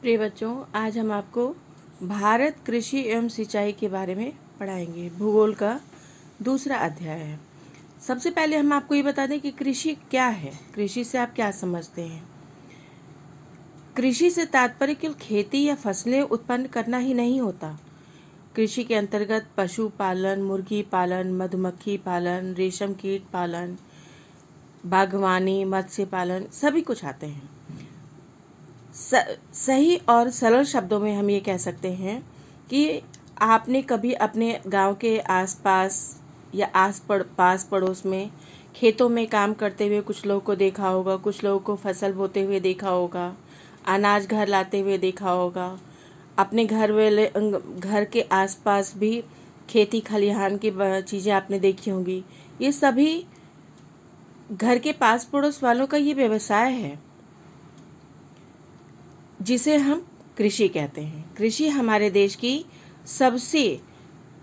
प्रिय बच्चों, आज हम आपको भारत कृषि एवं सिंचाई के बारे में पढ़ाएंगे। भूगोल का दूसरा अध्याय है। सबसे पहले हम आपको ये बता दें कि कृषि क्या है। कृषि से आप क्या समझते हैं? कृषि से तात्पर्य केवल खेती या फसलें उत्पन्न करना ही नहीं होता। कृषि के अंतर्गत पशु पालन, मुर्गी पालन, मधुमक्खी पालन, रेशम कीट पालन, बागवानी, मत्स्य पालन सभी कुछ आते हैं। सही और सरल शब्दों में हम ये कह सकते हैं कि आपने कभी अपने गांव के आसपास या पास पड़ोस में खेतों में काम करते हुए कुछ लोगों को देखा होगा, कुछ लोगों को फसल बोते हुए देखा होगा, अनाज घर लाते हुए देखा होगा। अपने घर के आसपास भी खेती खलिहान की चीज़ें आपने देखी होंगी। ये सभी घर के पास पड़ोस वालों का ये व्यवसाय है जिसे हम कृषि कहते हैं। कृषि हमारे देश की सबसे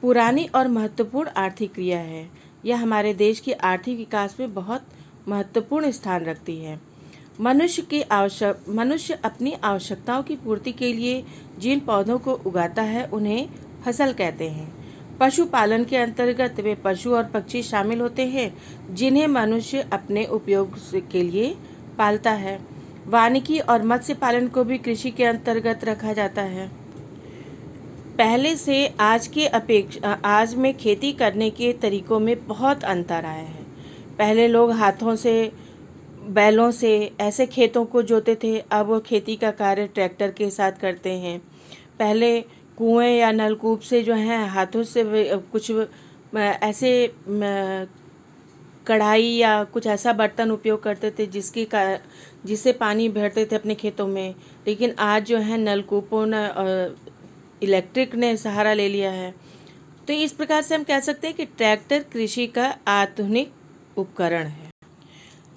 पुरानी और महत्वपूर्ण आर्थिक क्रिया है। यह हमारे देश के आर्थिक विकास में बहुत महत्वपूर्ण स्थान रखती है। मनुष्य अपनी आवश्यकताओं की पूर्ति के लिए जिन पौधों को उगाता है उन्हें फसल कहते हैं। पशुपालन के अंतर्गत वे पशु और पक्षी शामिल होते हैं जिन्हें मनुष्य अपने उपयोग के लिए पालता है। वानिकी और मत्स्य पालन को भी कृषि के अंतर्गत रखा जाता है। पहले से आज में खेती करने के तरीकों में बहुत अंतर आया है। पहले लोग हाथों से, बैलों से ऐसे खेतों को जोते थे, अब वो खेती का कार्य ट्रैक्टर के साथ करते हैं। पहले कुएं या नलकूप से जो है हाथों से कुछ ऐसे कढ़ाई या कुछ ऐसा बर्तन उपयोग करते थे जिससे पानी भरते थे अपने खेतों में। लेकिन आज जो है नलकूपों ने इलेक्ट्रिक ने सहारा ले लिया है। तो इस प्रकार से हम कह सकते हैं कि ट्रैक्टर कृषि का आधुनिक उपकरण है।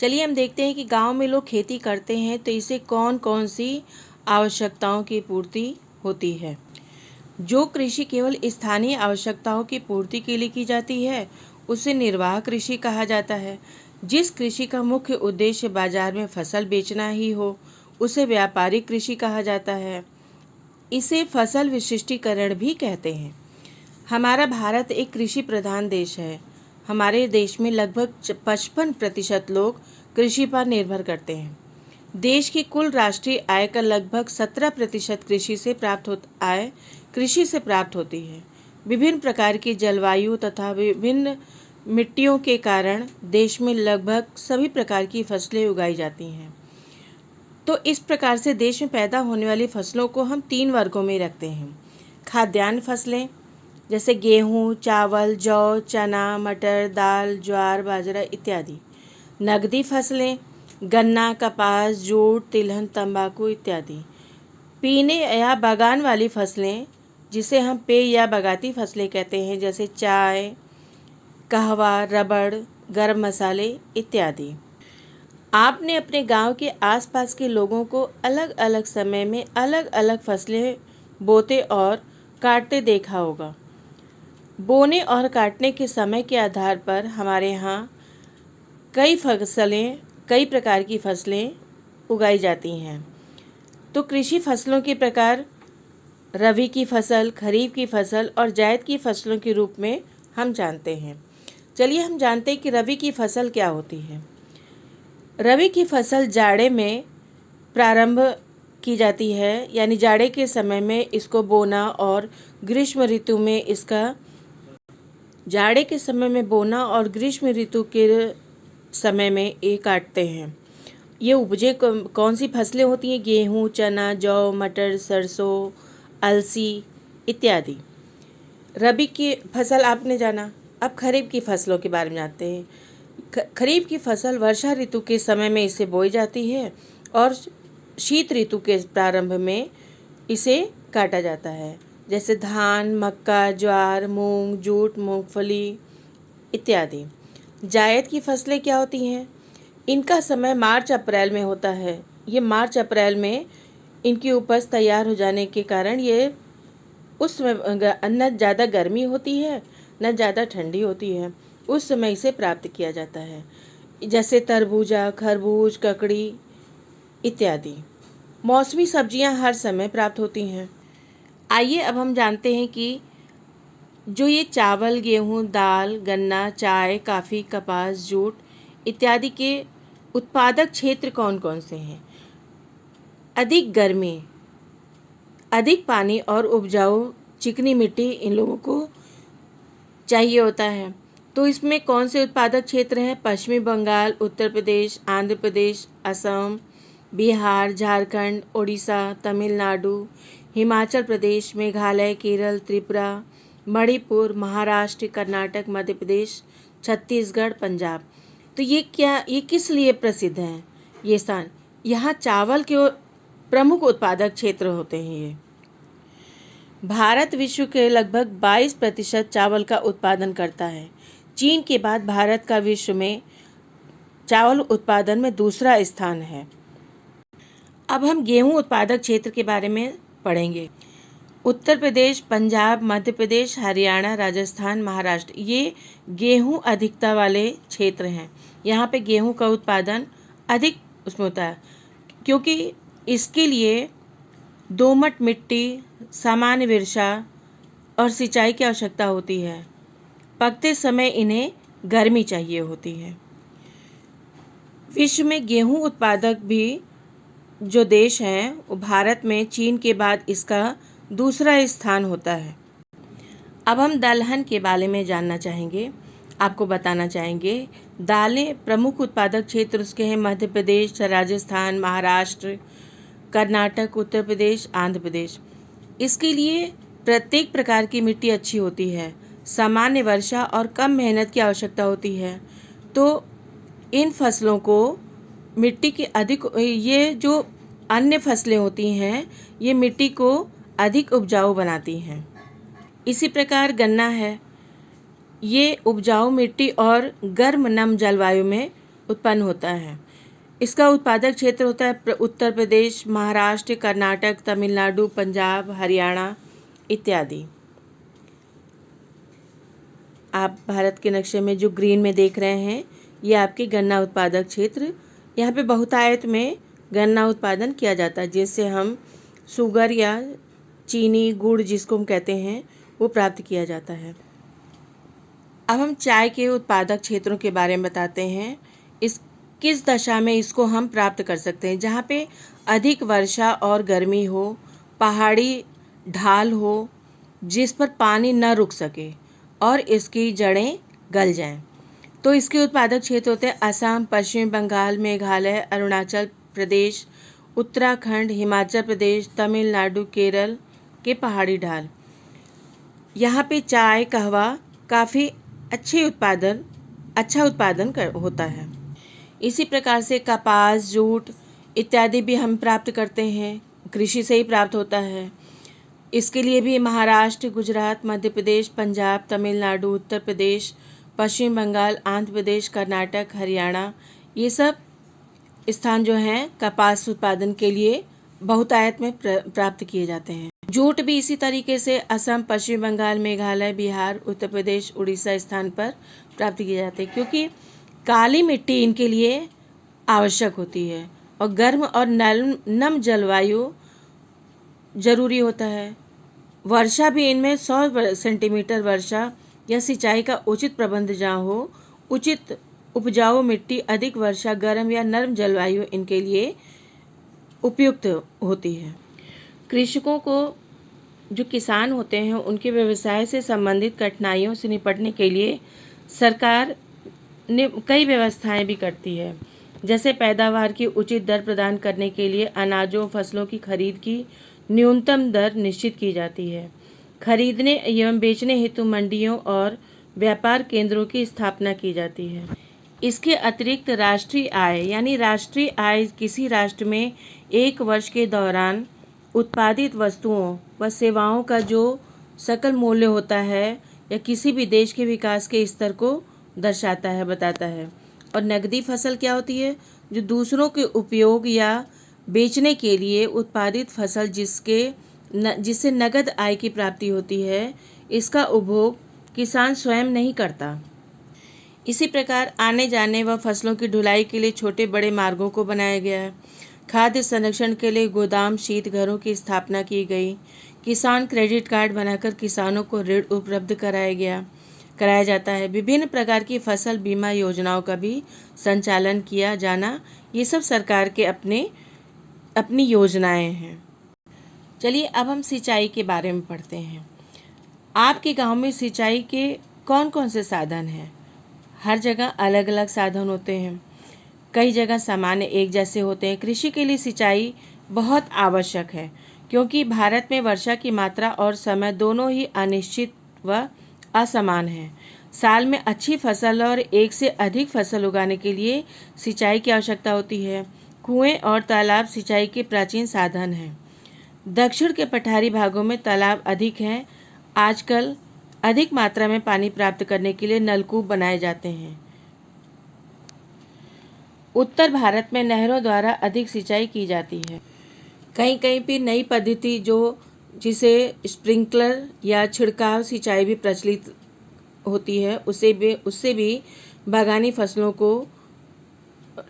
चलिए हम देखते हैं कि गांव में लोग खेती करते हैं तो इसे कौन कौन सी आवश्यकताओं की पूर्ति होती है। जो कृषि केवल स्थानीय आवश्यकताओं की पूर्ति के लिए की जाती है उसे निर्वाह कृषि कहा जाता है। जिस कृषि का मुख्य उद्देश्य बाजार में फसल बेचना ही हो उसे व्यापारिक कृषि कहा जाता है। इसे फसल विशिष्टीकरण भी कहते हैं। हमारा भारत एक कृषि प्रधान देश है। हमारे देश में लगभग 55% लोग कृषि पर निर्भर करते हैं। देश की कुल राष्ट्रीय आय का लगभग 17% कृषि से प्राप्त होती है। विभिन्न प्रकार की जलवायु तथा विभिन्न मिट्टियों के कारण देश में लगभग सभी प्रकार की फसलें उगाई जाती हैं। तो इस प्रकार से देश में पैदा होने वाली फसलों को हम 3 वर्गों में रखते हैं। खाद्यान्न फसलें जैसे गेहूँ, चावल, जौ, चना, मटर, दाल, ज्वार, बाजरा इत्यादि। नगदी फसलें गन्ना, कपास, जूट, तिलहन, तंबाकू इत्यादि। पीने या बागान वाली फसलें जिसे हम पेय या बागाती फसलें कहते हैं जैसे चाय, कहवा, रबड़, गरम मसाले इत्यादि। आपने अपने गांव के आसपास के लोगों को अलग अलग समय में अलग अलग फसलें बोते और काटते देखा होगा। बोने और काटने के समय के आधार पर हमारे यहाँ कई प्रकार की फसलें उगाई जाती हैं। तो कृषि फसलों के प्रकार रबी की फसल, खरीफ की फसल और जायद की फसलों के रूप में हम जानते हैं। चलिए हम जानते हैं कि रबी की फसल क्या होती है। रबी की फसल जाड़े में प्रारंभ की जाती है, यानी जाड़े के समय में इसको बोना और ग्रीष्म ऋतु के समय में ये काटते हैं। ये उपजे कौन सी फसलें होती हैं? गेहूँ, चना, जौ, मटर, सरसों, अलसी इत्यादि। रबी की फसल आपने जाना। अब खरीफ की फसलों के बारे में जानते हैं। खरीफ की फसल वर्षा ऋतु के समय में इसे बोई जाती है और शीत ऋतु के प्रारंभ में इसे काटा जाता है। जैसे धान, मक्का, ज्वार, मूंग, जूट, मूंगफली इत्यादि। जायद की फसलें क्या होती हैं? इनका समय मार्च अप्रैल में होता है। ये मार्च अप्रैल में इनकी उपज तैयार हो जाने के कारण ये उस समय न ज़्यादा गर्मी होती है न ज़्यादा ठंडी होती है, उस समय इसे प्राप्त किया जाता है। जैसे तरबूजा, खरबूज, ककड़ी इत्यादि। मौसमी सब्जियां हर समय प्राप्त होती हैं। आइए अब हम जानते हैं कि जो ये चावल, गेहूँ, दाल, गन्ना, चाय, कॉफ़ी, कपास, जूट इत्यादि के उत्पादक क्षेत्र कौन कौन से हैं। अधिक गर्मी, अधिक पानी और उपजाऊ चिकनी मिट्टी इन लोगों को चाहिए होता है। तो इसमें कौन से उत्पादक क्षेत्र हैं? पश्चिमी बंगाल, उत्तर प्रदेश, आंध्र प्रदेश, असम, बिहार, झारखंड, ओडिशा, तमिलनाडु, हिमाचल प्रदेश, मेघालय, केरल, त्रिपुरा, मणिपुर, महाराष्ट्र, कर्नाटक, मध्य प्रदेश, छत्तीसगढ़, पंजाब। तो ये किस लिए प्रसिद्ध हैं ये स्थान? यहाँ चावल के प्रमुख उत्पादक क्षेत्र होते हैं। ये भारत विश्व के लगभग 22% चावल का उत्पादन करता है। चीन के बाद भारत का विश्व में चावल उत्पादन में दूसरा स्थान है। अब हम गेहूं उत्पादक क्षेत्र के बारे में पढ़ेंगे। उत्तर प्रदेश, पंजाब, मध्य प्रदेश, हरियाणा, राजस्थान, महाराष्ट्र ये गेहूं अधिकता वाले क्षेत्र हैं। यहाँ पे गेहूं का उत्पादन अधिक उसमें होता है, क्योंकि इसके लिए दोमट मिट्टी, सामान्य वर्षा और सिंचाई की आवश्यकता होती है। पकते समय इन्हें गर्मी चाहिए होती है। विश्व में गेहूं उत्पादक भी जो देश हैं वो भारत में चीन के बाद इसका दूसरा स्थान होता है। अब हम दलहन के बारे में जानना चाहेंगे, आपको बताना चाहेंगे। दालें प्रमुख उत्पादक क्षेत्र उसके हैं मध्य प्रदेश, राजस्थान, महाराष्ट्र, कर्नाटक, उत्तर प्रदेश, आंध्र प्रदेश। इसके लिए प्रत्येक प्रकार की मिट्टी अच्छी होती है, सामान्य वर्षा और कम मेहनत की आवश्यकता होती है। तो इन फसलों को मिट्टी की अधिक, ये जो अन्य फसलें होती हैं ये मिट्टी को अधिक उपजाऊ बनाती हैं। इसी प्रकार गन्ना है, ये उपजाऊ मिट्टी और गर्म नम जलवायु में उत्पन्न होता है। इसका उत्पादक क्षेत्र होता है उत्तर प्रदेश, महाराष्ट्र, कर्नाटक, तमिलनाडु, पंजाब, हरियाणा इत्यादि। आप भारत के नक्शे में जो ग्रीन में देख रहे हैं ये आपके गन्ना उत्पादक क्षेत्र। यहाँ पे बहुतायत में गन्ना उत्पादन किया जाता है, जिससे हम शुगर या चीनी, गुड़ जिसको हम कहते हैं वो प्राप्त किया जाता है। अब हम चाय के उत्पादक क्षेत्रों के बारे में बताते हैं। इस किस दशा में इसको हम प्राप्त कर सकते हैं? जहाँ पे अधिक वर्षा और गर्मी हो, पहाड़ी ढाल हो जिस पर पानी न रुक सके और इसकी जड़ें गल जाएं, तो इसके उत्पादक क्षेत्र होते हैं असम, पश्चिम बंगाल, मेघालय, अरुणाचल प्रदेश, उत्तराखंड, हिमाचल प्रदेश, तमिलनाडु, केरल के पहाड़ी ढाल। यहाँ पे चाय, कहवा काफ़ी अच्छा उत्पादन होता है। इसी प्रकार से कपास, जूट इत्यादि भी हम प्राप्त करते हैं, कृषि से ही प्राप्त होता है। इसके लिए भी महाराष्ट्र, गुजरात, मध्य प्रदेश, पंजाब, तमिलनाडु, उत्तर प्रदेश, पश्चिम बंगाल, आंध्र प्रदेश, कर्नाटक, हरियाणा ये सब स्थान जो हैं कपास उत्पादन के लिए बहुतायत में प्राप्त किए जाते हैं। जूट भी इसी तरीके से असम, पश्चिम बंगाल, मेघालय, बिहार, उत्तर प्रदेश, उड़ीसा स्थान पर प्राप्त किए जाते हैं, क्योंकि काली मिट्टी इनके लिए आवश्यक होती है और गर्म और नम जलवायु जरूरी होता है। वर्षा भी इनमें 100 सेंटीमीटर वर्षा या सिंचाई का उचित प्रबंध जहाँ हो, उचित उपजाऊ मिट्टी, अधिक वर्षा, गर्म या नर्म जलवायु इनके लिए उपयुक्त होती है। कृषकों को, जो किसान होते हैं, उनके व्यवसाय से संबंधित कठिनाइयों से निपटने के लिए सरकार ने कई व्यवस्थाएं भी करती है, जैसे पैदावार की उचित दर प्रदान करने के लिए अनाजों, फसलों की खरीद की न्यूनतम दर निश्चित की जाती है। खरीदने एवं बेचने हेतु मंडियों और व्यापार केंद्रों की स्थापना की जाती है। इसके अतिरिक्त राष्ट्रीय आय यानी राष्ट्रीय आय किसी राष्ट्र में एक वर्ष के दौरान उत्पादित वस्तुओं व सेवाओं का जो सकल मूल्य होता है या किसी भी देश के विकास के स्तर को दर्शाता है, बताता है। और नकदी फसल क्या होती है? जो दूसरों के उपयोग या बेचने के लिए उत्पादित फसल जिससे नगद आय की प्राप्ति होती है, इसका उपभोग किसान स्वयं नहीं करता। इसी प्रकार आने जाने व फसलों की ढुलाई के लिए छोटे बड़े मार्गों को बनाया गया है। खाद्य संरक्षण के लिए गोदाम शीत घरों की स्थापना की गई। किसान क्रेडिट कार्ड बनाकर किसानों को ऋण उपलब्ध कराया जाता है। विभिन्न प्रकार की फसल बीमा योजनाओं का भी संचालन किया जाना, ये सब सरकार के अपनी योजनाएं हैं। चलिए अब हम सिंचाई के बारे में पढ़ते हैं। आपके गांव में सिंचाई के कौन कौन से साधन हैं? हर जगह अलग अलग साधन होते हैं। कई जगह सामान्य एक जैसे होते हैं। कृषि के लिए सिंचाई बहुत आवश्यक है, क्योंकि भारत में वर्षा की मात्रा और समय दोनों ही अनिश्चित व असमान है। साल में अच्छी फसल और एक से अधिक फसल उगाने के लिए सिंचाई की आवश्यकता होती है। कुएं और तालाब सिंचाई के प्राचीन साधन हैं। दक्षिण के पठारी भागों में तालाब अधिक हैं। आजकल अधिक मात्रा में पानी प्राप्त करने के लिए नलकूप बनाए जाते हैं। उत्तर भारत में नहरों द्वारा अधिक सिंचाई की जाती है। कहीं कहीं पर नई पद्धति जिसे स्प्रिंकलर या छिड़काव सिंचाई भी प्रचलित होती है, उससे भी बागानी फसलों को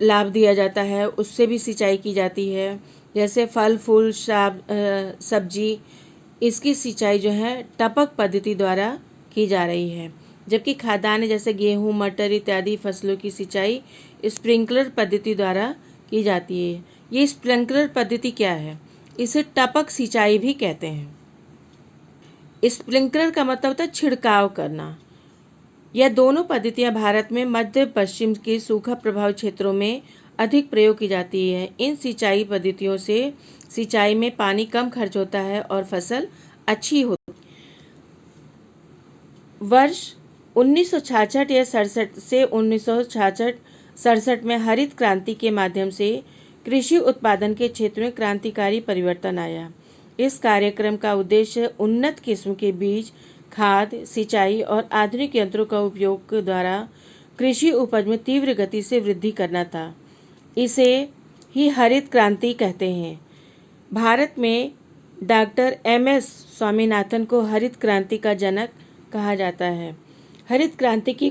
लाभ दिया जाता है, उससे भी सिंचाई की जाती है। जैसे फल फूल सब्जी, इसकी सिंचाई जो है टपक पद्धति द्वारा की जा रही है। जबकि खाद्यान्न जैसे गेहूं, मटर इत्यादि फसलों की सिंचाई स्प्रिंकलर पद्धति द्वारा की जाती है। ये स्प्रिंकलर पद्धति क्या है? इसे टपक सिंचाई भी कहते हैं। स्प्रिंकलर का मतलब होता है छिड़काव करना। यह दोनों पद्धतियां भारत में मध्य पश्चिम के सूखा प्रभावित क्षेत्रों में अधिक प्रयोग की जाती है। इन सिंचाई पद्धतियों से सिंचाई में पानी कम खर्च होता है और फसल अच्छी होती है। वर्ष 1966 या 67 से 1966 में हरित क्रांति के माध्यम से कृषि उत्पादन के क्षेत्र में क्रांतिकारी परिवर्तन आया। इस कार्यक्रम का उद्देश्य उन्नत किस्म के बीज, खाद, सिंचाई और आधुनिक यंत्रों का उपयोग द्वारा कृषि उपज में तीव्र गति से वृद्धि करना था। इसे ही हरित क्रांति कहते हैं। भारत में डॉक्टर MS स्वामीनाथन को हरित क्रांति का जनक कहा जाता है। हरित क्रांति की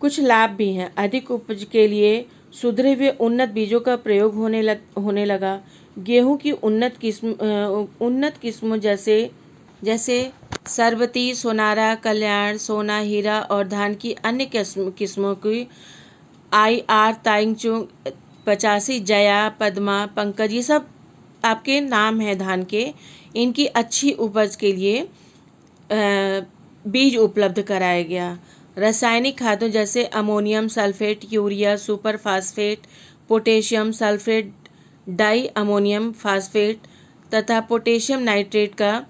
कुछ लाभ भी हैं। अधिक उपज के लिए सुधरे हुए उन्नत बीजों का प्रयोग होने लगा। गेहूं की उन्नत किस्मों जैसे सरबती, सोनारा, कल्याण, सोना, हीरा और धान की अन्य किस्मों की IR, ताइंगचुंग, 85, जया, पद्मा, पंकज, ये सब आपके नाम हैं धान के। इनकी अच्छी उपज के लिए बीज उपलब्ध कराया गया। रासायनिक खादों जैसे ammonium sulphate, urea, super phosphate, potassium sulphate, di ammonium phosphate तथा पोटेशियम नाइट्रेट का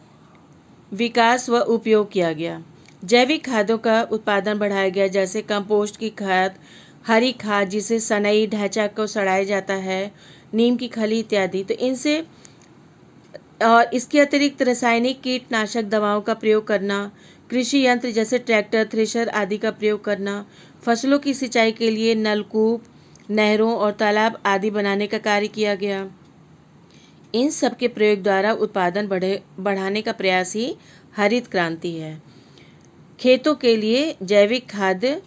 विकास व उपयोग किया गया। जैविक खादों का उत्पादन बढ़ाया गया, जैसे कंपोस्ट की खाद, हरी खाद जिसे सनई ढांचा को सड़ाया जाता है, नीम की खली इत्यादि। तो इनसे और इसके अतिरिक्त रासायनिक कीटनाशक दवाओं का प्रयोग करना, कृषि यंत्र जैसे ट्रैक्टर, थ्रेशर आदि का प्रयोग करना, फसलों की सिंचाई के लिए नलकूप, नहरों और तालाब आदि बनाने का कार्य किया गया। इन सब के प्रयोग द्वारा उत्पादन बढ़ाने का प्रयास ही हरित क्रांति है। खेतों के लिए जैविक खाद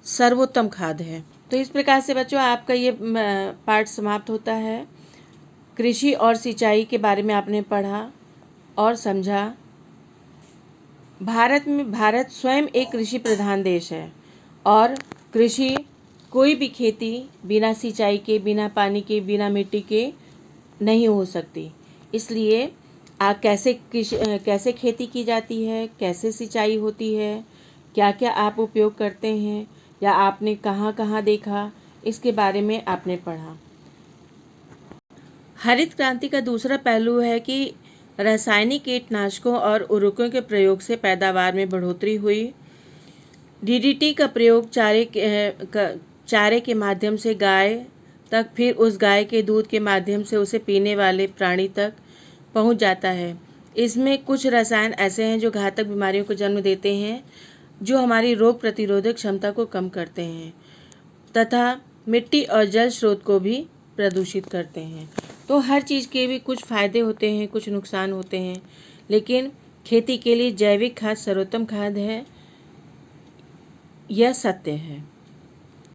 सर्वोत्तम खाद है। तो इस प्रकार से बच्चों आपका ये पाठ समाप्त होता है। कृषि और सिंचाई के बारे में आपने पढ़ा और समझा। भारत स्वयं एक कृषि प्रधान देश है और कोई भी खेती बिना सिंचाई के, बिना पानी के, बिना मिट्टी के नहीं हो सकती। इसलिए कैसे खेती की जाती है, कैसे सिंचाई होती है, क्या क्या आप उपयोग करते हैं या आपने कहाँ कहाँ देखा, इसके बारे में आपने पढ़ा। हरित क्रांति का दूसरा पहलू है कि रासायनिक कीटनाशकों और उर्वरकों के प्रयोग से पैदावार में बढ़ोतरी हुई। DDT का प्रयोग चारे के माध्यम से गाय तक, फिर उस गाय के दूध के माध्यम से उसे पीने वाले प्राणी तक पहुंच जाता है। इसमें कुछ रसायन ऐसे हैं जो घातक बीमारियों को जन्म देते हैं, जो हमारी रोग प्रतिरोधक क्षमता को कम करते हैं तथा मिट्टी और जल स्रोत को भी प्रदूषित करते हैं। तो हर चीज़ के भी कुछ फ़ायदे होते हैं, कुछ नुकसान होते हैं, लेकिन खेती के लिए जैविक खाद सर्वोत्तम खाद है, यह सत्य है।